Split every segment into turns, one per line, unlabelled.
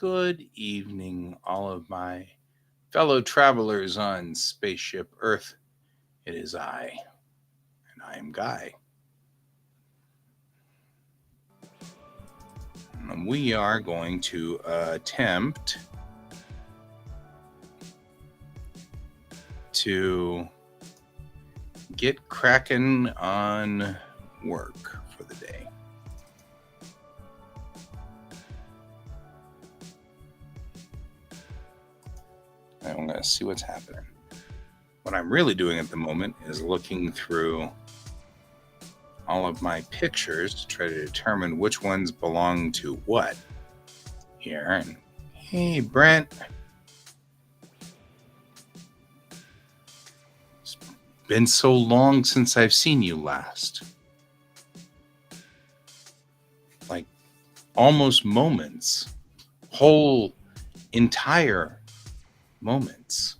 Good evening, all of my fellow travelers on spaceship Earth. It is I, and I am Guy. And we are going to attempt to get cracking on work for the day. I'm going to see what's happening. What I'm really doing at the moment is looking through all of my pictures to try to determine which ones belong to what here. And hey, Brent. It's been so long since I've seen you last. Like almost moments. Whole entire moments.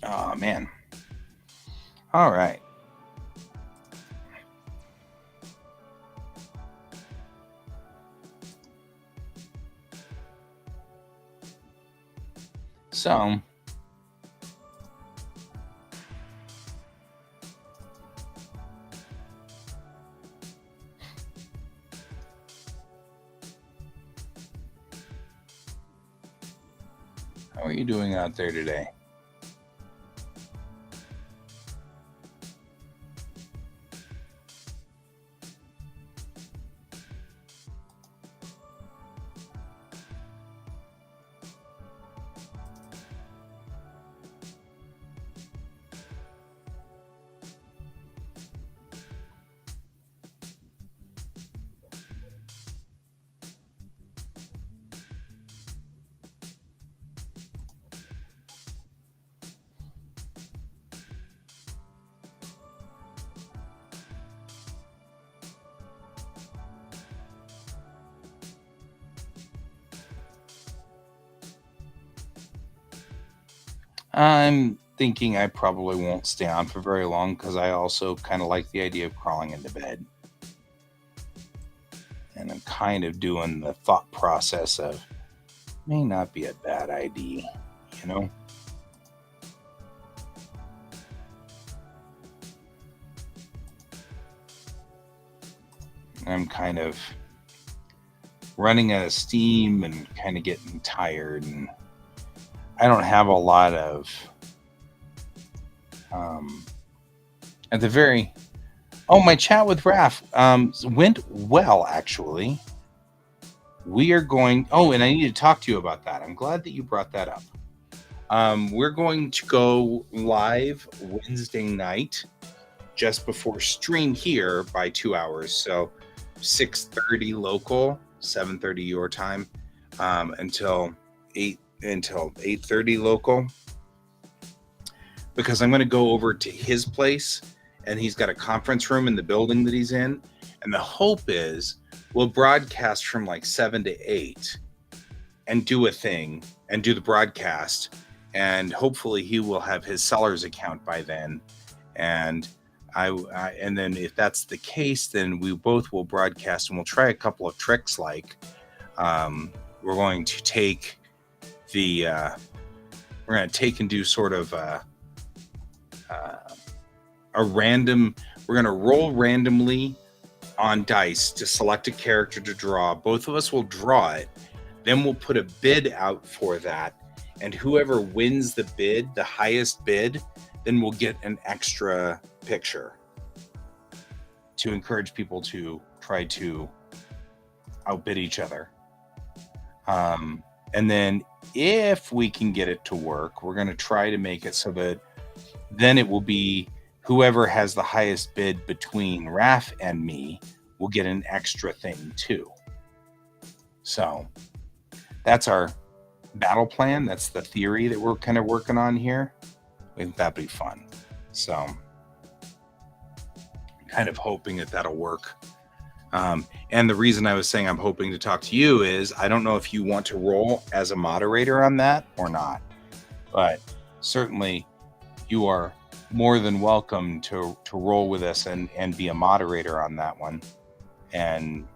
Oh, man. All right. So, how are you doing out there today? I'm thinking I probably won't stay on for very long because I also kind of like the idea of crawling into bed. And I'm kind of doing the thought process of may not be a bad idea, you know? I'm kind of running out of steam and kind of getting tired, and I don't have a lot of at the very my chat with Raph went well, actually. We are going and I need to talk to you about that. I'm glad that you brought that up. We're going to go live Wednesday night just before stream here by 2 hours, so 6:30 local, 7:30 your time, until 8:30 local, because I'm going to go over to his place, and he's got a conference room in the building that he's in, and the hope is we'll broadcast from like 7 to 8 and do a thing and do the broadcast, and hopefully he will have his seller's account by then, and and then if that's the case, then we both will broadcast, and we'll try a couple of tricks. Like we're going to take and do sort of a random. We're going to roll randomly on dice to select a character to draw. Both of us will draw it. Then we'll put a bid out for that, and whoever wins the bid, the highest bid, then we'll get an extra picture to encourage people to try to outbid each other. And then if we can get it to work, we're going to try to make it so that then it will be whoever has the highest bid between Raph and me will get an extra thing too. So that's our battle plan. That's the theory that we're kind of working on here. I think that'd be fun. So kind of hoping that that'll work. And the reason I was saying I'm hoping to talk to you is I don't know if you want to roll as a moderator on that or not, but certainly you are more than welcome to roll with us and be a moderator on that one. And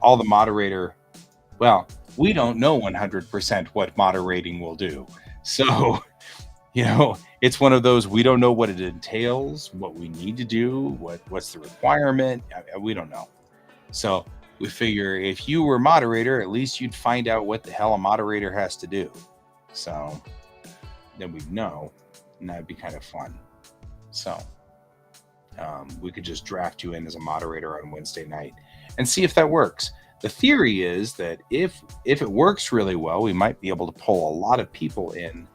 all the moderator, well, we don't know 100% what moderating will do. So, it's one of those, we don't know what it entails, what we need to do, what's the requirement. We don't know. So we figure if you were moderator, at least you'd find out what the hell a moderator has to do. So then we'd know, and that'd be kind of fun. So we could just draft you in as a moderator on Wednesday night and see if that works. The theory is that if it works really well, we might be able to pull a lot of people in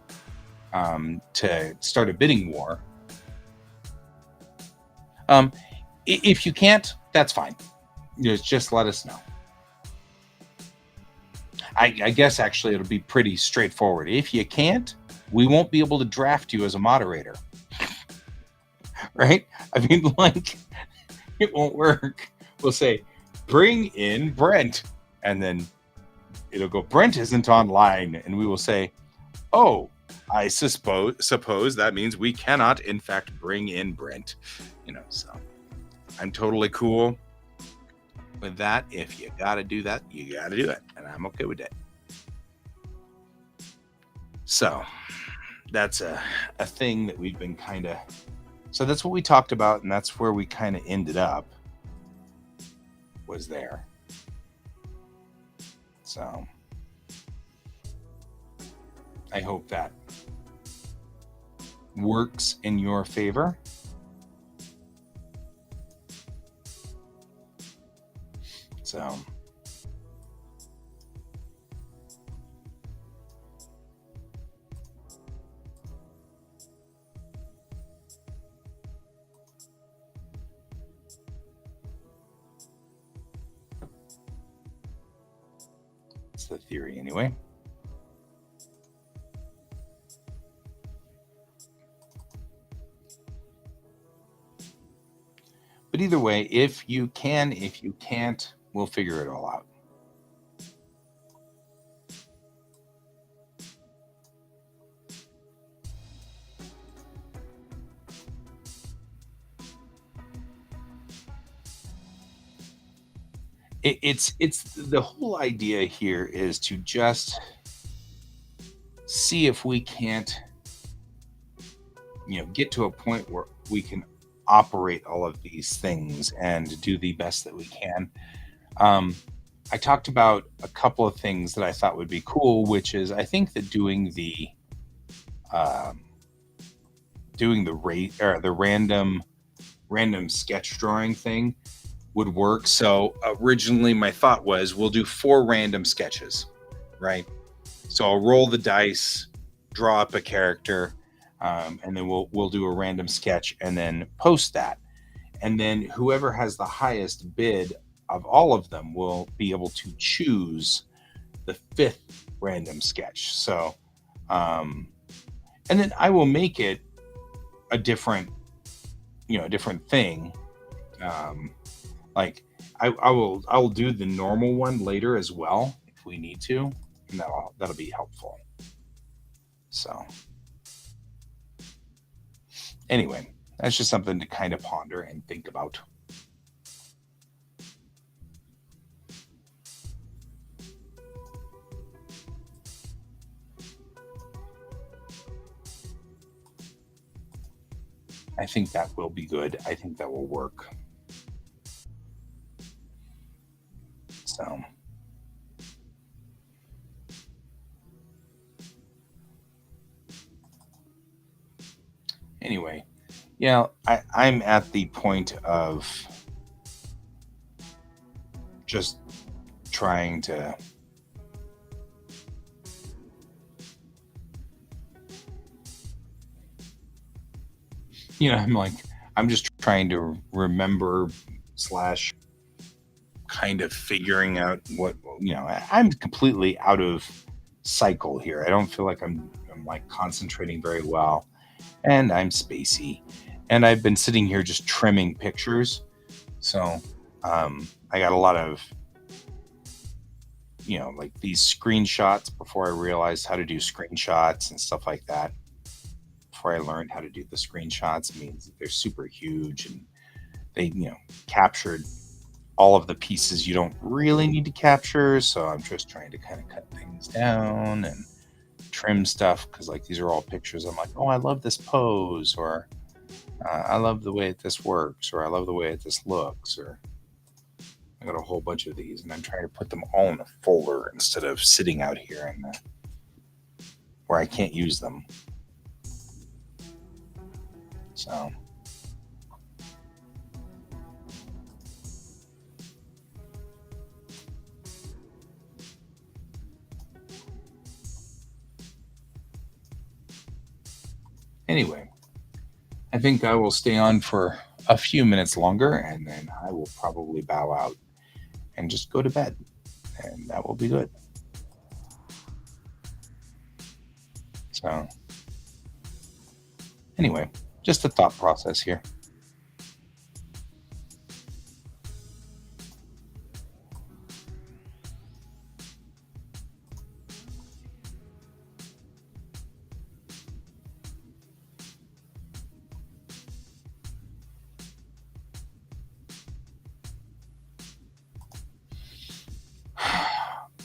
to start a bidding war. If you can't, that's fine. Just let us know. I guess actually it'll be pretty straightforward. If you can't, we won't be able to draft you as a moderator. Right? I mean, like, it won't work. We'll say, bring in Brent. And then it'll go, Brent isn't online. And we will say, oh, I suppose that means we cannot, in fact, bring in Brent. So I'm totally cool with that. If you got to do that, you got to do it. And I'm okay with that. So that's a thing that we've been kind of... So that's what we talked about, and that's where we kind of ended up, was there. So I hope that works in your favor. So that's the theory anyway. But either way, if you can, if you can't, we'll figure it all out. It's the whole idea here is to just see if we can't, get to a point where we can operate all of these things and do the best that we can. I talked about a couple of things that I thought would be cool, which is I think that doing the random sketch drawing thing would work. So originally my thought was we'll do 4 random sketches, right? So I'll roll the dice, draw up a character, and then we'll do a random sketch and then post that. And then whoever has the highest bid of all of them will be able to choose the 5th random sketch. So, and then I will make it a different thing. Like I will do the normal one later as well if we need to, and that'll be helpful. So anyway, that's just something to kind of ponder and think about. I think that will be good. I think that will work. So anyway, yeah, I'm at the point of just trying to I'm just trying to remember / kind of figuring out what I'm completely out of cycle here. I don't feel like I'm like concentrating very well, and I'm spacey, and I've been sitting here just trimming pictures. So I got a lot of like these screenshots before I realized how to do screenshots and stuff like that before I learned how to do the screenshots means that they're super huge, and they, captured all of the pieces you don't really need to capture. So I'm just trying to kind of cut things down and trim stuff, because like these are all pictures. I'm like, oh, I love this pose, or I love the way this works, or I love the way this looks, or I got a whole bunch of these, and I'm trying to put them all in a folder instead of sitting out here in the, where I can't use them. So anyway, I think I will stay on for a few minutes longer, and then I will probably bow out and just go to bed, and that will be good. So anyway, just a thought process here.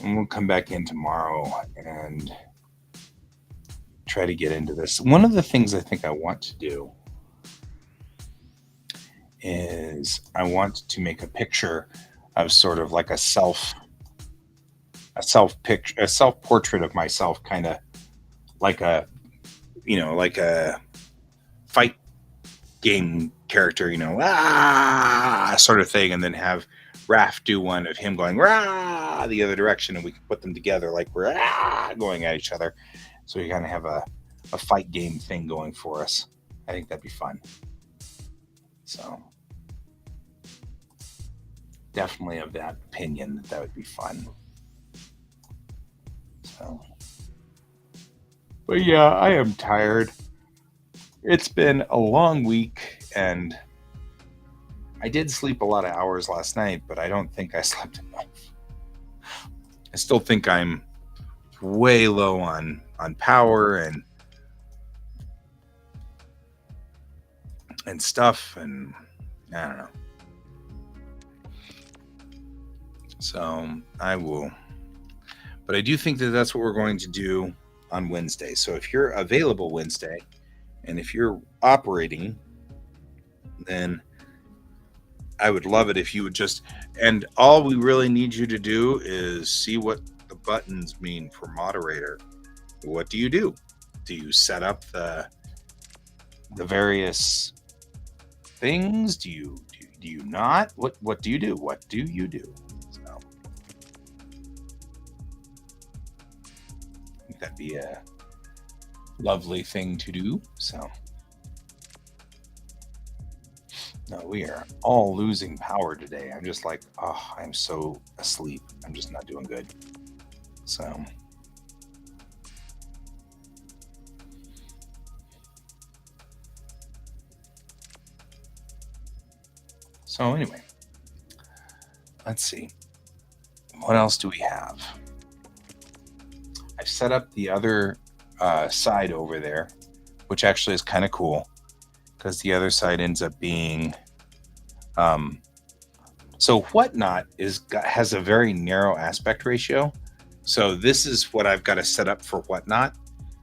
And we'll come back in tomorrow and try to get into this. One of the things I think I want to do is I want to make a picture of sort of like a self picture, a self portrait of myself, kind of like a, like a fight game character, sort of thing, and then have Raph do one of him going rah the other direction, and we can put them together like we're going at each other. So we kind of have a fight game thing going for us. I think that'd be fun. So definitely of that opinion that would be fun. So, but yeah, I am tired. It's been a long week, and I did sleep a lot of hours last night, but I don't think I slept enough. I still think I'm way low on power and stuff, and I don't know. So I will, but I do think that that's what we're going to do on Wednesday. So if you're available Wednesday, and if you're operating, then I would love it if you would just, and all we really need you to do is see what the buttons mean for moderator. What do you do? Do you set up the various things? Do you not? What do you do? What do you do? So I think that'd be a lovely thing to do. So no, we are all losing power today. I'm just like, oh, I'm so asleep. I'm just not doing good. So anyway, let's see. What else do we have? I've set up the other side over there, which actually is kind of cool, because the other side ends up being so Whatnot has a very narrow aspect ratio. So this is what I've got to set up for Whatnot,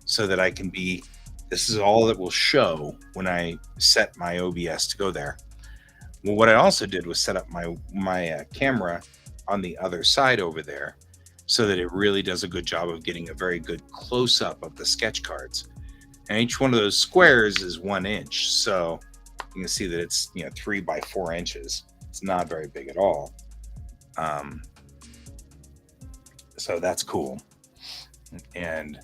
so that I can be, this is all that will show when I set my OBS to go there. Well, what I also did was set up my camera on the other side over there, so that it really does a good job of getting a very good close-up of the sketch cards. And each one of those squares is 1 inch. So you can see that it's 3 by 4 inches. It's not very big at all. So that's cool. And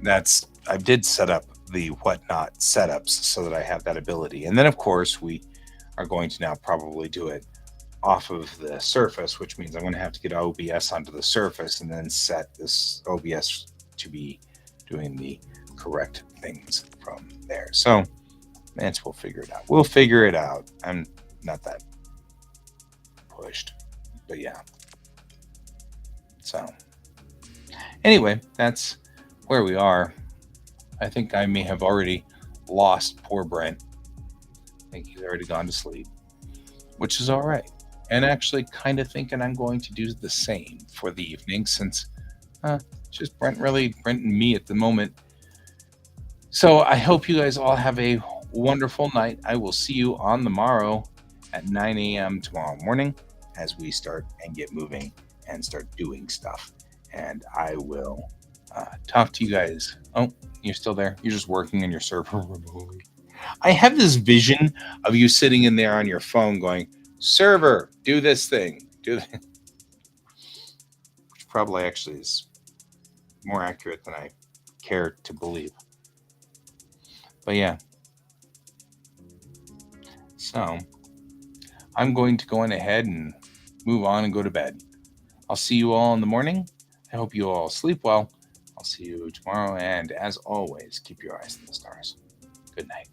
I did set up the Whatnot setups so that I have that ability. And then of course we are going to now probably do it off of the Surface, which means I'm going to have to get OBS onto the Surface and then set this OBS to be doing the correct things from there. So we'll figure it out. We'll figure it out. I'm not that pushed, but yeah. So anyway, that's where we are. I think I may have already lost poor Brent. I think he's already gone to sleep, which is all right. And actually, kind of thinking I'm going to do the same for the evening since it's just Brent and me at the moment. So I hope you guys all have a wonderful night. I will see you on the morrow at 9 a.m. tomorrow morning as we start and get moving and start doing stuff. And I will talk to you guys. Oh, you're still there. You're just working on your server remotely. I have this vision of you sitting in there on your phone going, server, do this thing. Which probably actually is more accurate than I care to believe. But yeah. So I'm going to go on ahead and move on and go to bed. I'll see you all in the morning. I hope you all sleep well. I'll see you tomorrow. And as always, keep your eyes on the stars. Good night.